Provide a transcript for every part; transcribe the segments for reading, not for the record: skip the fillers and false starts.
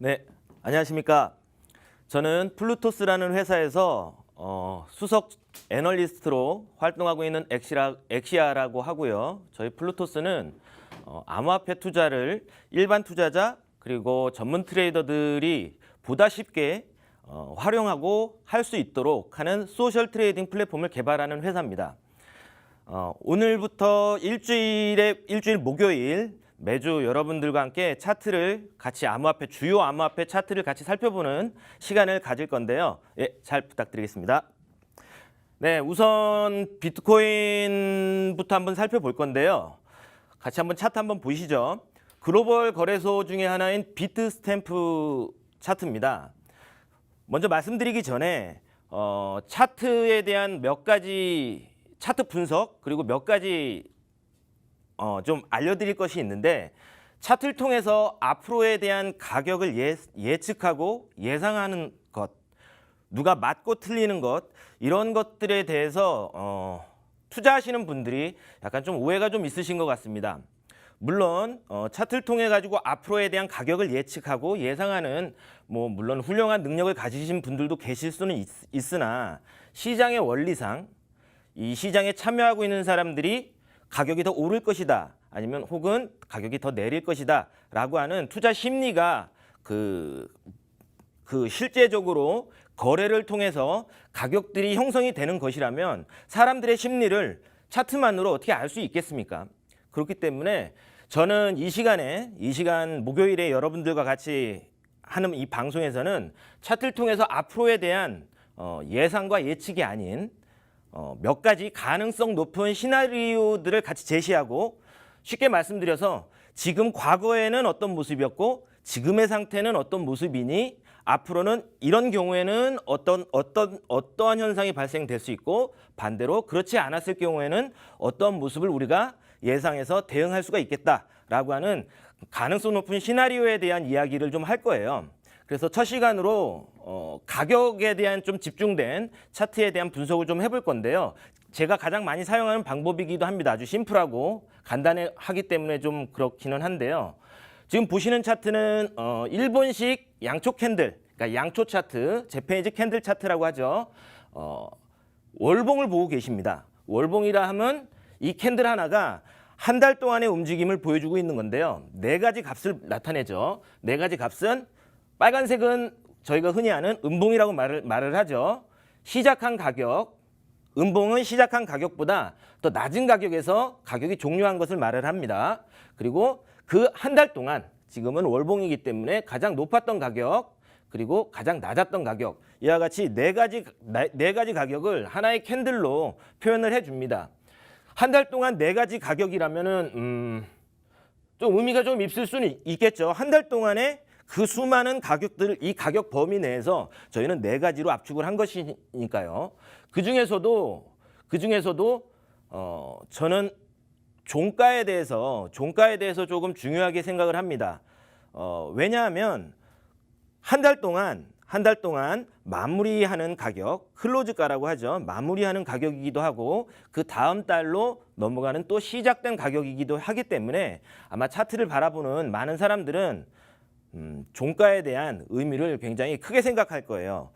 네, 안녕하십니까. 저는 플루토스라는 회사에서 수석 애널리스트로 활동하고 있는 엑시아라고 하고요. 저희 플루토스는 암호화폐 투자를 일반 투자자 그리고 전문 트레이더들이 보다 쉽게 활용하고 할 수 있도록 하는 소셜 트레이딩 플랫폼을 개발하는 회사입니다. 오늘부터 일주일 목요일 매주 여러분들과 함께 차트를 같이 주요 암호화폐 차트를 같이 살펴보는 시간을 가질 건데요. 예, 잘 부탁드리겠습니다. 네, 우선 비트코인부터 한번 살펴볼 건데요. 같이 한번 차트 한번 보시죠. 글로벌 거래소 중에 하나인 비트스탬프 차트입니다. 먼저 말씀드리기 전에 차트에 대한 몇 가지 차트 분석 그리고 몇 가지 좀 알려드릴 것이 있는데, 차트를 통해서 앞으로에 대한 가격을 예측하고 예상하는 것, 누가 맞고 틀리는 것, 이런 것들에 대해서 투자하시는 분들이 약간 좀 오해가 좀 있으신 것 같습니다. 물론 차트를 통해 가지고 앞으로에 대한 가격을 예측하고 예상하는 물론 훌륭한 능력을 가지신 분들도 계실 수는 있으나, 시장의 원리상 이 시장에 참여하고 있는 사람들이 가격이 더 오를 것이다, 아니면 혹은 가격이 더 내릴 것이다 라고 하는 투자 심리가 실제적으로 거래를 통해서 가격들이 형성이 되는 것이라면 사람들의 심리를 차트만으로 어떻게 알 수 있겠습니까? 그렇기 때문에 저는 이 시간 목요일에 여러분들과 같이 하는 이 방송에서는 차트를 통해서 앞으로에 대한 예상과 예측이 아닌 몇 가지 가능성 높은 시나리오들을 같이 제시하고, 쉽게 말씀드려서 지금 과거에는 어떤 모습이었고 지금의 상태는 어떤 모습이니 앞으로는 이런 경우에는 어떠한 현상이 발생될 수 있고, 반대로 그렇지 않았을 경우에는 어떤 모습을 우리가 예상해서 대응할 수가 있겠다라고 하는 가능성 높은 시나리오에 대한 이야기를 좀 할 거예요. 그래서 첫 시간으로 가격에 대한 좀 집중된 차트에 대한 분석을 좀 해볼 건데요. 제가 가장 많이 사용하는 방법이기도 합니다. 아주 심플하고 간단하기 때문에 좀 그렇기는 한데요. 지금 보시는 차트는 일본식 양초 캔들, 그러니까 양초 차트, 재패니즈 캔들 차트라고 하죠. 월봉을 보고 계십니다. 월봉이라 하면 이 캔들 하나가 한 달 동안의 움직임을 보여주고 있는 건데요. 네 가지 값을 나타내죠. 네 가지 값은, 빨간색은 저희가 흔히 아는 음봉이라고 말을 하죠. 시작한 가격, 음봉은 시작한 가격보다 더 낮은 가격에서 가격이 종료한 것을 말을 합니다. 그리고 그 한 달 동안, 지금은 월봉이기 때문에 가장 높았던 가격, 그리고 가장 낮았던 가격, 이와 같이 네 가지 가격을 하나의 캔들로 표현을 해줍니다. 한 달 동안 네 가지 가격이라면은 좀 의미가 좀 있을 수는 있겠죠. 한 달 동안에 그 수많은 가격들을 이 가격 범위 내에서 저희는 네 가지로 압축을 한 것이니까요. 그 중에서도 저는 종가에 대해서 조금 중요하게 생각을 합니다. 왜냐하면 한 달 동안 마무리하는 가격, 클로즈가라고 하죠. 마무리하는 가격이기도 하고 그 다음 달로 넘어가는 또 시작된 가격이기도 하기 때문에 아마 차트를 바라보는 많은 사람들은 종가에 대한 의미를 굉장히 크게 생각할 거예요.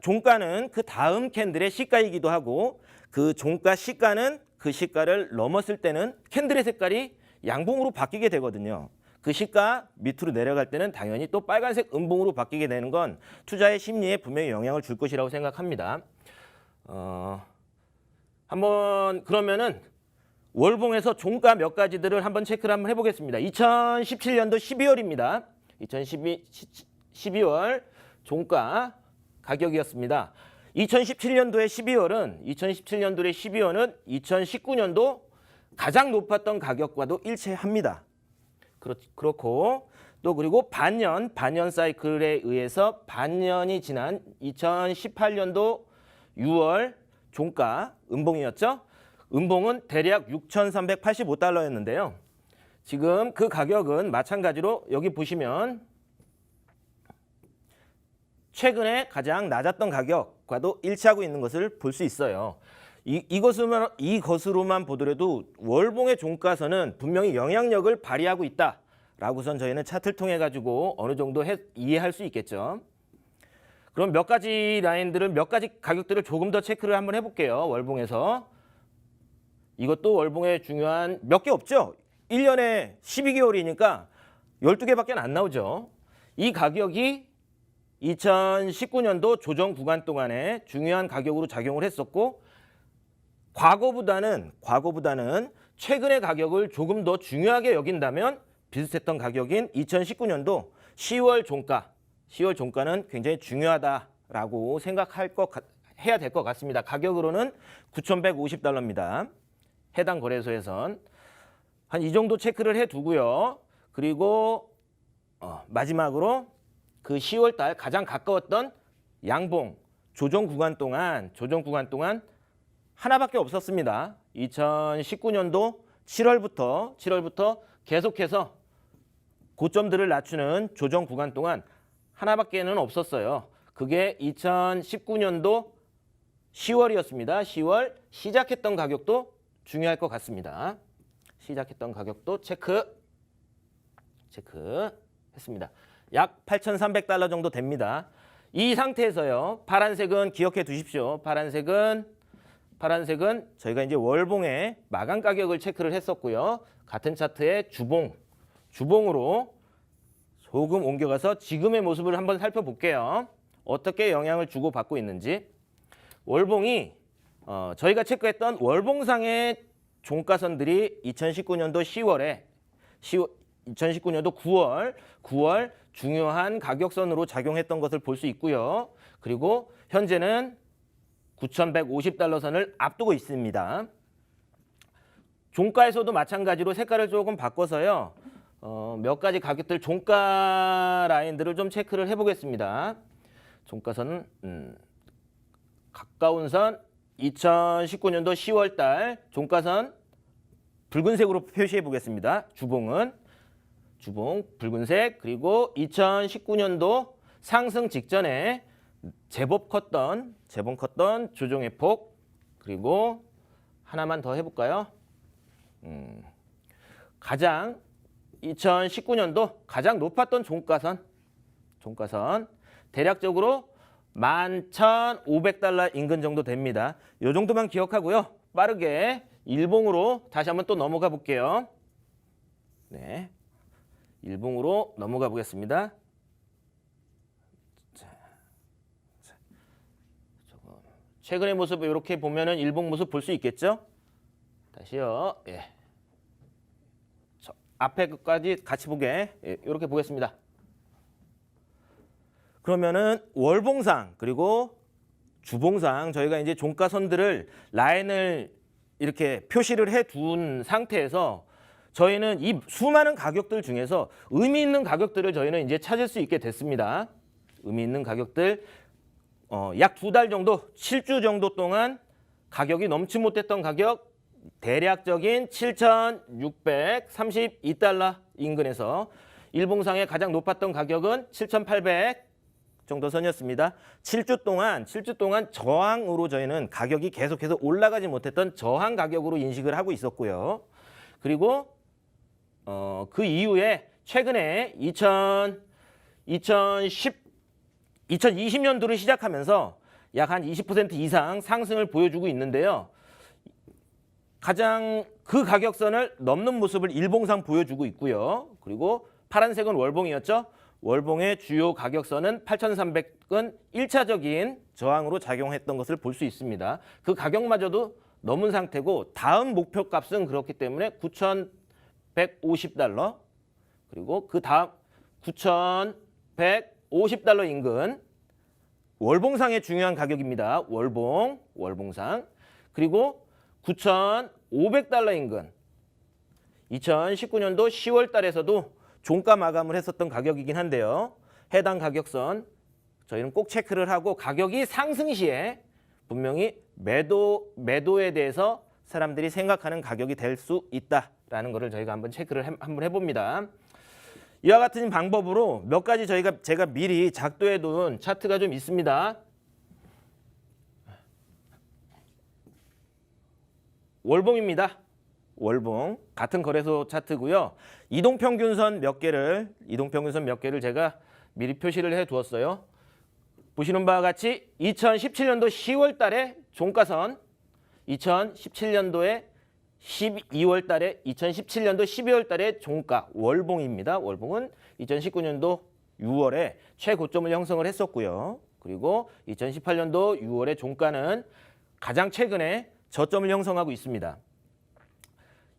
종가는 그 다음 캔들의 시가이기도 하고, 그 종가 시가는 그 시가를 넘었을 때는 캔들의 색깔이 양봉으로 바뀌게 되거든요. 그 시가 밑으로 내려갈 때는 당연히 또 빨간색 음봉으로 바뀌게 되는 건 투자의 심리에 분명히 영향을 줄 것이라고 생각합니다. 한번 그러면은 월봉에서 종가 몇 가지들을 한번 체크를 한번 해보겠습니다. 2017년도 12월입니다. 12월 종가 가격이었습니다. 2017년도의 12월은 2019년도 가장 높았던 가격과도 일치합니다. 그렇고 또 그리고 반년 사이클에 의해서 반년이 지난 2018년도 6월 종가 음봉이었죠. 음봉은 대략 6,385달러였는데요. 지금 그 가격은 마찬가지로 여기 보시면 최근에 가장 낮았던 가격과도 일치하고 있는 것을 볼 수 있어요. 이것으로만 보더라도 월봉의 종가선은 분명히 영향력을 발휘하고 있다 라고선 저희는 차트를 통해 가지고 어느 정도 이해할 수 있겠죠. 그럼 몇 가지 라인들을 몇 가지 가격들을 조금 더 체크를 한번 해볼게요. 월봉에서. 이것도 월봉에 중요한 몇 개 없죠. 1년에 12개월이니까 12개밖에 안 나오죠. 이 가격이 2019년도 조정 구간 동안에 중요한 가격으로 작용을 했었고 과거보다는 최근의 가격을 조금 더 중요하게 여긴다면 비슷했던 가격인 2019년도 10월 종가는 굉장히 중요하다라고 해야 될 것 같습니다. 가격으로는 9,150달러입니다. 해당 거래소에선 한 이 정도 체크를 해두고요. 그리고 마지막으로 그 10월 달 가장 가까웠던 양봉 조정 구간 동안 하나밖에 없었습니다. 2019년도 7월부터 계속해서 고점들을 낮추는 조정 구간 동안 하나밖에는 없었어요. 그게 2019년도 10월이었습니다. 10월 시작했던 가격도 중요할 것 같습니다. 시작했던 가격도 체크했습니다. 약 8,300달러 정도 됩니다. 이 상태에서요. 파란색은 기억해 두십시오. 파란색은 저희가 이제 월봉의 마감 가격을 체크를 했었고요. 같은 차트의 주봉으로 조금 옮겨가서 지금의 모습을 한번 살펴볼게요. 어떻게 영향을 주고받고 있는지. 월봉이 저희가 체크했던 월봉상의 종가선들이 2019년도 2019년도 9월 중요한 가격선으로 작용했던 것을 볼 수 있고요. 그리고 현재는 9,150달러 선을 앞두고 있습니다. 종가에서도 마찬가지로 색깔을 조금 바꿔서요. 몇 가지 가격들 종가 라인들을 좀 체크를 해보겠습니다. 종가선은 가까운 선 2019년도 10월 달 종가선 붉은색으로 표시해 보겠습니다. 주봉 붉은색, 그리고 2019년도 상승 직전에 제법 컸던 조정의 폭, 그리고 하나만 더 해볼까요? 2019년도 가장 높았던 종가선 대략적으로 11,500달러 인근 정도 됩니다. 이 정도만 기억하고요. 빠르게 일봉으로 다시 한번 또 넘어가 볼게요. 네, 일봉으로 넘어가 보겠습니다. 최근의 모습을 이렇게 보면은 일봉 모습 볼 수 있겠죠? 다시요. 예. 앞에 것까지 같이 보게 이렇게 보겠습니다. 그러면은 월봉상 그리고 주봉상 저희가 이제 종가선들을 라인을 이렇게 표시를 해둔 상태에서 저희는 이 수많은 가격들 중에서 의미 있는 가격들을 저희는 이제 찾을 수 있게 됐습니다. 의미 있는 가격들 약 2달 정도, 7주 정도 동안 가격이 넘지 못했던 가격 대략적인 7,632달러 인근에서 일봉상의 가장 높았던 가격은 7,800 정도 선이었습니다. 7주 동안 저항으로 저희는 가격이 계속해서 올라가지 못했던 저항 가격으로 인식을 하고 있었고요. 그리고 그 이후에 최근에 2020년도를 시작하면서 약 한 20% 이상 상승을 보여주고 있는데요. 가장 그 가격선을 넘는 모습을 일봉상 보여주고 있고요. 그리고 파란색은 월봉이었죠. 월봉의 주요 가격선은 8,300은 1차적인 저항으로 작용했던 것을 볼 수 있습니다. 그 가격마저도 넘은 상태고 다음 목표값은 그렇기 때문에 9,150달러 그리고 그 다음 9,150달러 인근 월봉상의 중요한 가격입니다. 월봉상 그리고 9,500달러 인근 2019년도 10월 달에서도 종가 마감을 했었던 가격이긴 한데요. 해당 가격선 저희는 꼭 체크를 하고 가격이 상승 시에 분명히 매도에 대해서 사람들이 생각하는 가격이 될 수 있다라는 것을 저희가 한번 체크를 한번 해봅니다. 이와 같은 방법으로 몇 가지 제가 미리 작도해 둔 차트가 좀 있습니다. 월봉입니다. 월봉 같은 거래소 차트고요. 이동평균선 몇 개를 제가 미리 표시를 해 두었어요. 보시는 바와 같이 2017년도 10월 달에 종가선, 2017년도에 12월 달에 2017년도 12월 달에 종가 월봉입니다. 월봉은 2019년도 6월에 최고점을 형성을 했었고요. 그리고 2018년도 6월에 종가는 가장 최근에 저점을 형성하고 있습니다.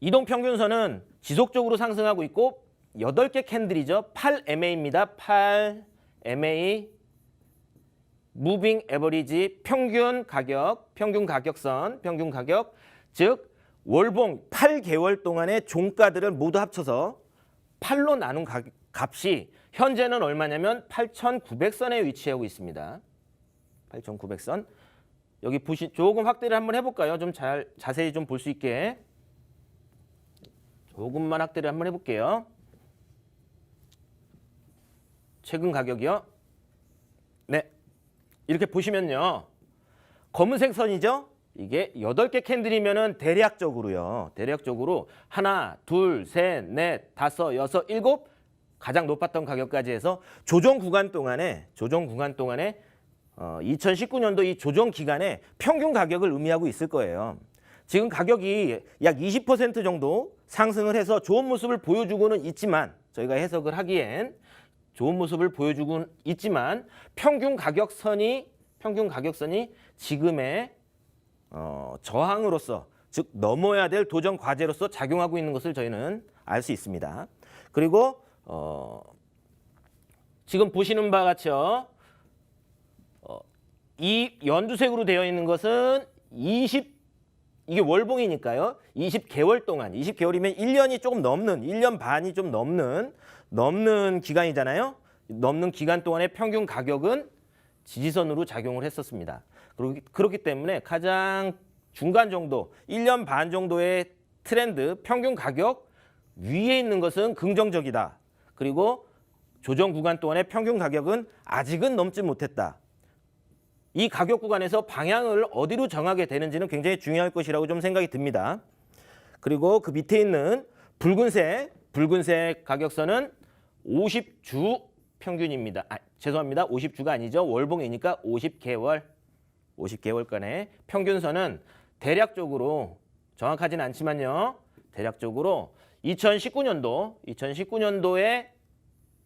이동평균선은 지속적으로 상승하고 있고 8개 캔들이죠. 8MA입니다. 8MA 무빙 에버리지 평균 가격선, 평균 가격, 즉 월봉 8개월 동안의 종가들을 모두 합쳐서 8로 나눈 값이 현재는 얼마냐면 8,900선에 위치하고 있습니다. 8,900선. 여기 조금 확대를 한번 해볼까요? 좀 자세히 좀 볼 수 있게. 조금만 확대를 한번 해볼게요. 최근 가격이요. 네. 이렇게 보시면요. 검은색 선이죠? 이게 8개 캔들이면은 대략적으로 하나, 둘, 셋, 넷, 다섯, 여섯, 일곱 가장 높았던 가격까지 해서 조정 구간 동안에 2019년도 이 조정 기간에 평균 가격을 의미하고 있을 거예요. 지금 가격이 약 20% 정도 상승을 해서 좋은 모습을 보여주고는 있지만 저희가 해석을 하기엔 좋은 모습을 보여주고는 있지만 평균 가격선이 지금의 저항으로서 즉 넘어야 될 도전 과제로서 작용하고 있는 것을 저희는 알 수 있습니다. 그리고 지금 보시는 바와 같이요. 이 연두색으로 되어 있는 것은 이게 월봉이니까요. 20개월 동안, 20개월이면 1년이 조금 넘는, 1년 반이 좀 넘는 기간이잖아요. 넘는 기간 동안의 평균 가격은 지지선으로 작용을 했었습니다. 그렇기 때문에 가장 중간 정도, 1년 반 정도의 트렌드, 평균 가격 위에 있는 것은 긍정적이다. 그리고 조정 구간 동안의 평균 가격은 아직은 넘지 못했다. 이 가격 구간에서 방향을 어디로 정하게 되는지는 굉장히 중요할 것이라고 좀 생각이 듭니다. 그리고 그 밑에 있는 붉은색 가격선은 50주 평균입니다. 죄송합니다. 50주가 아니죠. 월봉이니까 50개월간의 평균선은 대략적으로 정확하진 않지만요. 대략적으로 2019년도에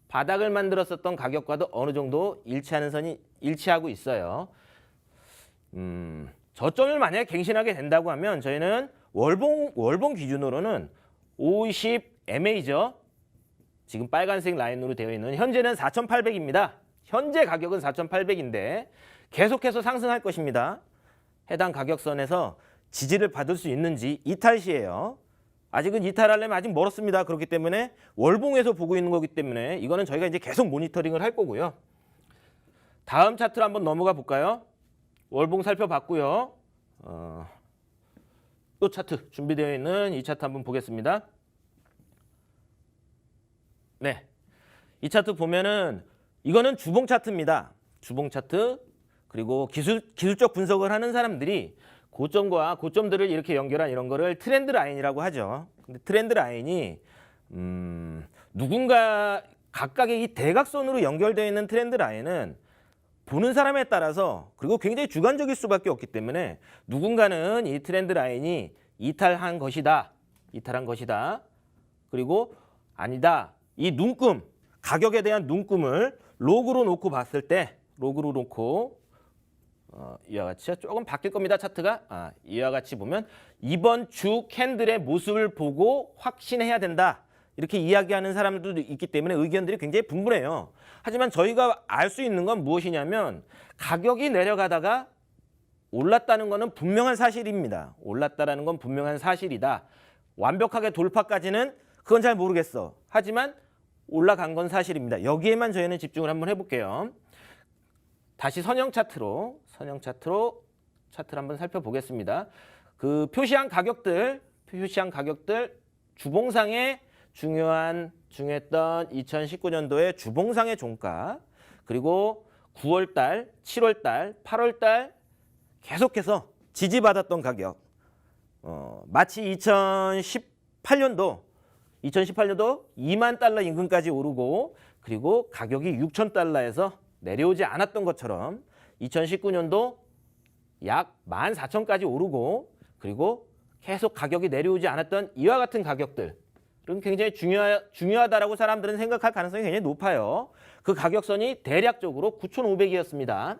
바닥을 만들었었던 가격과도 어느 정도 일치하는 선이 일치하고 있어요. 저점을 만약에 갱신하게 된다고 하면 저희는 월봉 기준으로는 50MA죠. 지금 빨간색 라인으로 되어 있는 현재는 4,800입니다. 현재 가격은 4,800인데 계속해서 상승할 것입니다. 해당 가격선에서 지지를 받을 수 있는지 이탈 시에요. 아직은 이탈하려면 아직 멀었습니다. 그렇기 때문에 월봉에서 보고 있는 거기 때문에 이거는 저희가 이제 계속 모니터링을 할 거고요. 다음 차트로 한번 넘어가 볼까요? 월봉 살펴봤고요. 또 차트 준비되어 있는 이 차트 한번 보겠습니다. 네, 이 차트 보면은 이거는 주봉 차트입니다. 주봉 차트. 그리고 기술적 분석을 하는 사람들이 고점과 고점들을 이렇게 연결한 이런 거를 트렌드 라인이라고 하죠. 근데 트렌드 라인이 누군가 각각의 이 대각선으로 연결되어 있는 트렌드 라인은 보는 사람에 따라서 그리고 굉장히 주관적일 수밖에 없기 때문에 누군가는 이 트렌드 라인이 이탈한 것이다. 그리고 아니다. 이 눈금, 가격에 대한 눈금을 로그로 놓고 봤을 때 이와 같이 조금 바뀔 겁니다. 차트가. 이와 같이 보면 이번 주 캔들의 모습을 보고 확신해야 된다. 이렇게 이야기하는 사람들도 있기 때문에 의견들이 굉장히 분분해요. 하지만 저희가 알 수 있는 건 무엇이냐면 가격이 내려가다가 올랐다는 것은 분명한 사실입니다. 올랐다라는 건 분명한 사실이다. 완벽하게 돌파까지는 그건 잘 모르겠어. 하지만 올라간 건 사실입니다. 여기에만 저희는 집중을 한번 해볼게요. 다시 선형 차트로 차트를 한번 살펴보겠습니다. 그 표시한 가격들 주봉상의 중요했던 2019년도의 주봉상의 종가 그리고 9월달, 7월달, 8월달 계속해서 지지받았던 가격 마치 2018년도 2만 달러 임금까지 오르고 그리고 가격이 6천 달러에서 내려오지 않았던 것처럼 2019년도 약 14,000까지 오르고 그리고 계속 가격이 내려오지 않았던 이와 같은 가격들은 굉장히 중요하다라고 사람들은 생각할 가능성이 굉장히 높아요. 그 가격선이 대략적으로 9,500이었습니다.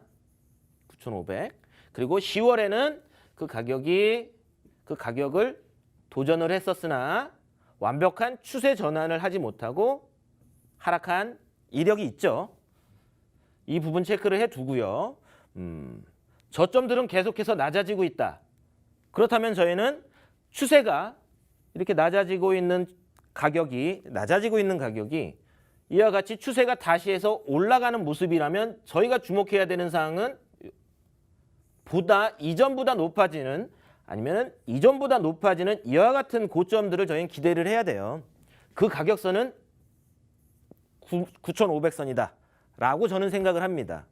9,500. 그리고 10월에는 그 가격을 도전을 했었으나 완벽한 추세 전환을 하지 못하고 하락한 이력이 있죠. 이 부분 체크를 해두고요. 저점들은 계속해서 낮아지고 있다. 그렇다면 저희는 추세가 이렇게 낮아지고 있는 가격이 이와 같이 추세가 다시 해서 올라가는 모습이라면 저희가 주목해야 되는 사항은 이전보다 높아지는 아니면 이전보다 높아지는 이와 같은 고점들을 저희는 기대를 해야 돼요. 그 가격선은 9,500선이다 라고 저는 생각을 합니다.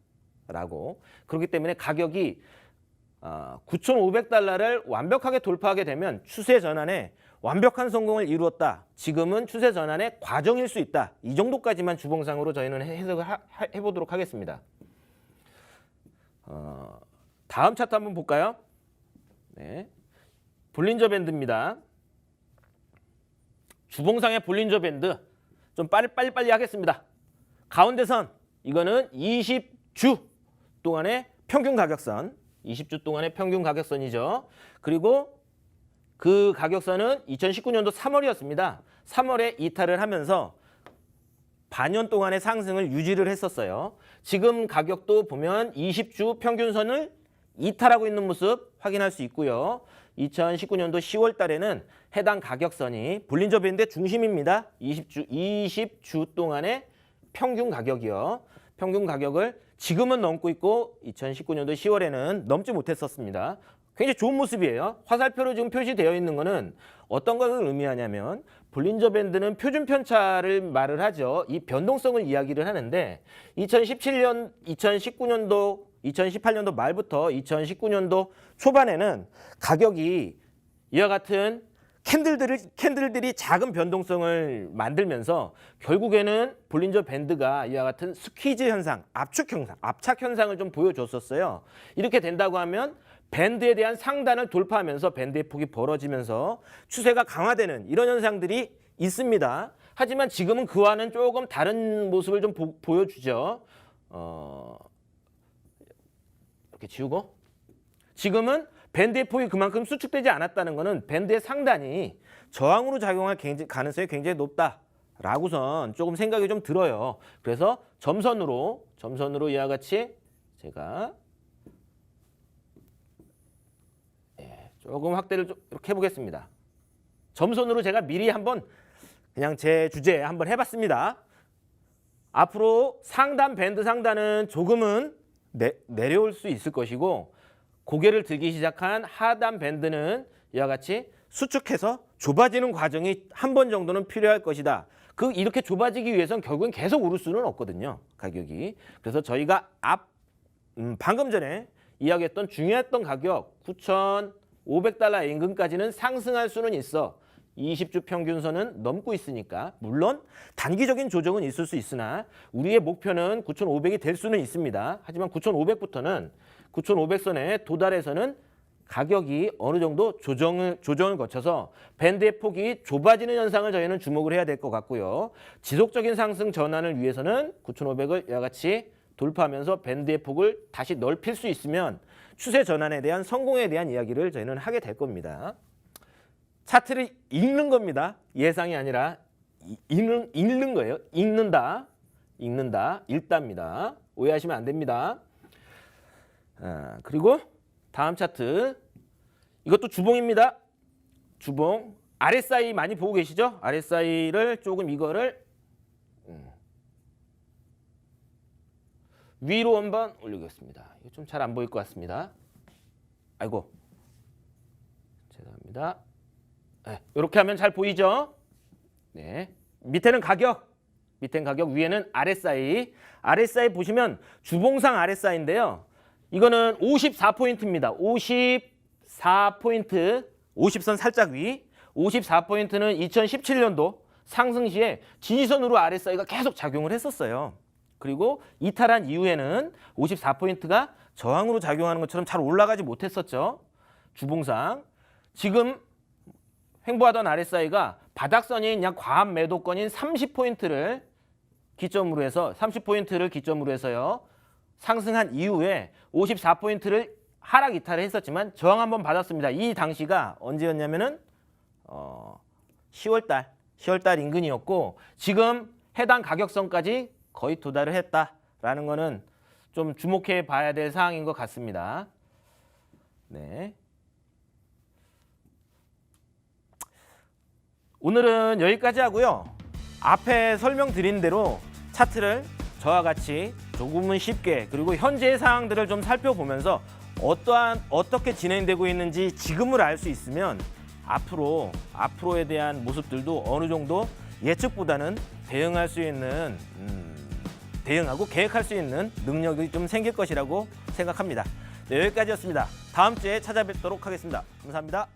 그렇기 때문에 가격이 9,500달러를 완벽하게 돌파하게 되면 추세 전환에 완벽한 성공을 이루었다. 지금은 추세 전환의 과정일 수 있다. 이 정도까지만 주봉상으로 저희는 해석을 해보도록 하겠습니다. 다음 차트 한번 볼까요? 네, 볼린저 밴드입니다. 주봉상의 볼린저 밴드 좀 빨리 하겠습니다. 가운데 선 이거는 20주 동안의 평균 가격선, 20주 동안의 평균 가격선이죠. 그리고 그 가격선은 2019년도 3월이었습니다. 3월에 이탈을 하면서 반년 동안의 상승을 유지를 했었어요. 지금 가격도 보면 20주 평균선을 이탈하고 있는 모습 확인할 수 있고요. 2019년도 10월 달에는 해당 가격선이 볼린저 밴드의 중심입니다. 20주 동안의 평균 가격이요. 평균 가격을 지금은 넘고 있고 2019년도 10월에는 넘지 못했었습니다. 굉장히 좋은 모습이에요. 화살표로 지금 표시되어 있는 거는 어떤 것을 의미하냐면 볼린저 밴드는 표준 편차를 말을 하죠. 이 변동성을 이야기를 하는데 2018년도 말부터 2019년도 초반에는 가격이 이와 같은 캔들들이 작은 변동성을 만들면서 결국에는 볼린저 밴드가 이와 같은 스퀴즈 현상, 압착 현상을 좀 보여줬었어요. 이렇게 된다고 하면 밴드에 대한 상단을 돌파하면서 밴드의 폭이 벌어지면서 추세가 강화되는 이런 현상들이 있습니다. 하지만 지금은 그와는 조금 다른 모습을 좀 보여주죠. 이렇게 지우고 지금은 밴드의 폭이 그만큼 수축되지 않았다는 것은 밴드의 상단이 저항으로 작용할 가능성이 굉장히 높다라고선 조금 생각이 좀 들어요. 그래서 점선으로 이와 같이 제가 조금 확대를 좀 이렇게 해보겠습니다. 점선으로 제가 미리 한번 그냥 제 주제에 한번 해봤습니다. 앞으로 밴드 상단은 조금은 내려올 수 있을 것이고 고개를 들기 시작한 하단 밴드는 이와 같이 수축해서 좁아지는 과정이 한 번 정도는 필요할 것이다. 이렇게 좁아지기 위해서는 결국은 계속 오를 수는 없거든요. 가격이. 그래서 저희가 방금 전에 이야기했던 중요했던 가격 9,500달러 임금까지는 상승할 수는 있어. 20주 평균선은 넘고 있으니까 물론 단기적인 조정은 있을 수 있으나 우리의 목표는 9,500이 될 수는 있습니다. 하지만 9,500부터는 9,500선에 도달해서는 가격이 어느 정도 조정을 거쳐서 밴드의 폭이 좁아지는 현상을 저희는 주목을 해야 될 것 같고요. 지속적인 상승 전환을 위해서는 9,500을 이와 같이 돌파하면서 밴드의 폭을 다시 넓힐 수 있으면 추세 전환에 대한 성공에 대한 이야기를 저희는 하게 될 겁니다. 차트를 읽는 겁니다. 예상이 아니라 읽는 거예요. 읽는다, 읽답니다. 오해하시면 안 됩니다. 그리고 다음 차트 이것도 주봉입니다. 주봉 RSI 많이 보고 계시죠? RSI를 조금 이거를 위로 한번 올리겠습니다. 이거 좀 잘 안 보일 것 같습니다. 아이고 죄송합니다. 네, 이렇게 하면 잘 보이죠? 네, 밑에는 가격, 위에는 RSI. RSI 보시면 주봉상 RSI인데요. 이거는 54포인트입니다. 50선 살짝 위, 54포인트는 2017년도 상승 시에 지지선으로 RSI가 계속 작용을 했었어요. 그리고 이탈한 이후에는 54포인트가 저항으로 작용하는 것처럼 잘 올라가지 못했었죠. 주봉상. 지금 횡보하던 RSI가 바닥선인 약 과한 매도권인 30포인트를 기점으로 해서요. 상승한 이후에 54포인트를 하락 이탈을 했었지만 저항 한번 받았습니다. 이 당시가 언제였냐면은 10월 달 인근이었고 지금 해당 가격선까지 거의 도달을 했다라는 거는 좀 주목해 봐야 될 사항인 것 같습니다. 네. 오늘은 여기까지 하고요. 앞에 설명드린 대로 차트를 저와 같이 조금은 쉽게 그리고 현재의 상황들을 좀 살펴보면서 어떻게 진행되고 있는지 지금을 알 수 있으면 앞으로에 대한 모습들도 어느 정도 예측보다는 대응하고 계획할 수 있는 능력이 좀 생길 것이라고 생각합니다. 네, 여기까지였습니다. 다음 주에 찾아뵙도록 하겠습니다. 감사합니다.